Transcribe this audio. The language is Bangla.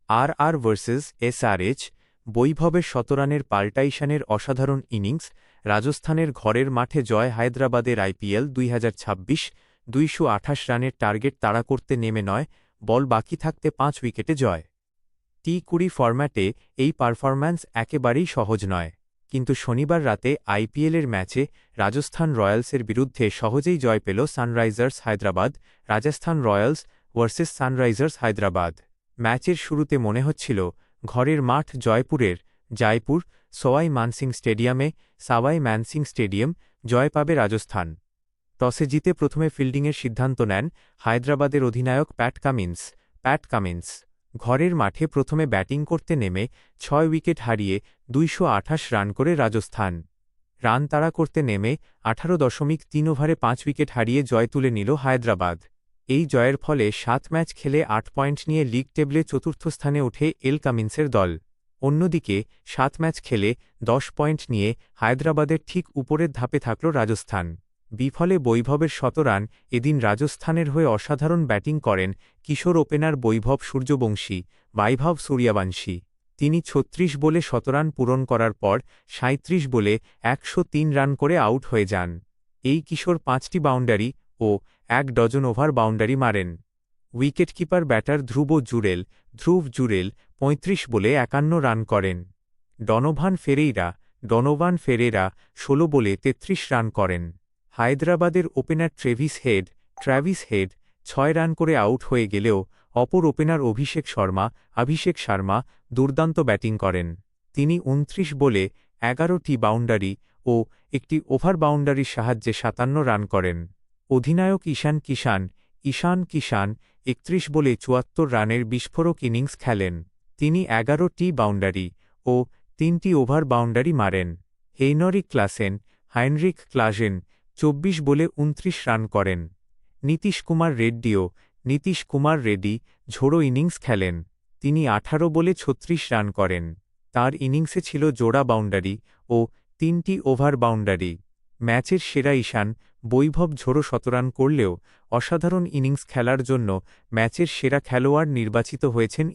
আর ভার্সেস এসআরএচ, বৈভবের শতরানের পাল্টাইশানের অসাধারণ ইনিংস, রাজস্থানের ঘরের মাঠে জয়, হায়দ্রাবাদের আইপিএল 2026, 228 রানের টার্গেট তাড়া করতে নেমে 9 বল বাকি থাকতে 5 উইকেটে জয়। টি20 ফরম্যাটে এই পারফরম্যান্স একেবারেই সহজ নয়, কিন্তু শনিবার রাতে আইপিএলের ম্যাচে রাজস্থান রয়্যালসের বিরুদ্ধে সহজেই জয় পেল Sunrisers Hyderabad. Rajasthan Royals versus Sunrisers Hyderabad ম্যাচের শুরুতে মনে হচ্ছিল ঘরের মাঠ জয়পুর সওয়াই মানসিং স্টেডিয়ামে জয় পাবে রাজস্থান। টসে জিতে প্রথমে ফিল্ডিংয়ের সিদ্ধান্ত নেন হায়দ্রাবাদের অধিনায়ক প্যাট কামিন্স। ঘরের মাঠে প্রথমে ব্যাটিং করতে নেমে 6 উইকেট হারিয়ে 228 রান করে রাজস্থান। রান তাড়া করতে নেমে 18.3 ওভারে 5 উইকেট হারিয়ে জয় তুলে নিল হায়দ্রাবাদ। এই জয়ের ফলে 7 ম্যাচ খেলে 8 পয়েন্ট নিয়ে লিগ টেবলে চতুর্থ স্থানে ওঠে কামিন্সের দল। অন্যদিকে 7 ম্যাচ খেলে 10 পয়েন্ট নিয়ে হায়দ্রাবাদের ঠিক উপরের ধাপে থাকল রাজস্থান। বিফলে বৈভবের শতরান। এদিন রাজস্থানের হয়ে অসাধারণ ব্যাটিং করেন কিশোর ওপেনার বৈভব সূর্যবংশী। তিনি 36 বলে শতরান পূরণ করার পর 37 বলে 103 রান করে আউট হয়ে যান। এই কিশোর 5টি বাউন্ডারি ও 1 ডজন ওভার বাউন্ডারি মারেন। উইকেটকিপার ব্যাটার ধ্রুব জুরেল 35 বলে 51 রান করেন। ডনোভান ফেরেরা 16 বলে 33 রান করেন। হায়দ্রাবাদের ওপেনার ট্রেভিস হেড 6 রান করে আউট হয়ে গেলেও অপর ওপেনার অভিষেক শর্মা দুর্দান্ত ব্যাটিং করেন। তিনি 29 বলে 11টি বাউন্ডারি ও একটি ওভার বাউন্ডারির সাহায্যে 57 রান করেন। অধিনায়ক ঈশান কিষান 31 বলে 74 রানের বিস্ফোরক ইনিংস খেলেন। তিনি 11টি বাউন্ডারি ও 3টি ওভার বাউন্ডারি মারেন। হাইনরিক ক্লাসেন 24 বলে 29 রান করেন। নীতিশ কুমার রেড্ডি ঝোড়ো ইনিংস খেলেন। তিনি 18 বলে 36 রান করেন। তার ইনিংসে ছিল জোড়া বাউন্ডারি ও 3টি ওভার বাউন্ডারি। ম্যাচের সেরা ঈশান বৈভব ঝোড়ো শতরান করলেও অসাধারণ ইনিংস খেলার জন্য ম্যাচের সেরা খেলোয়াড় নির্বাচিত হয়েছেন।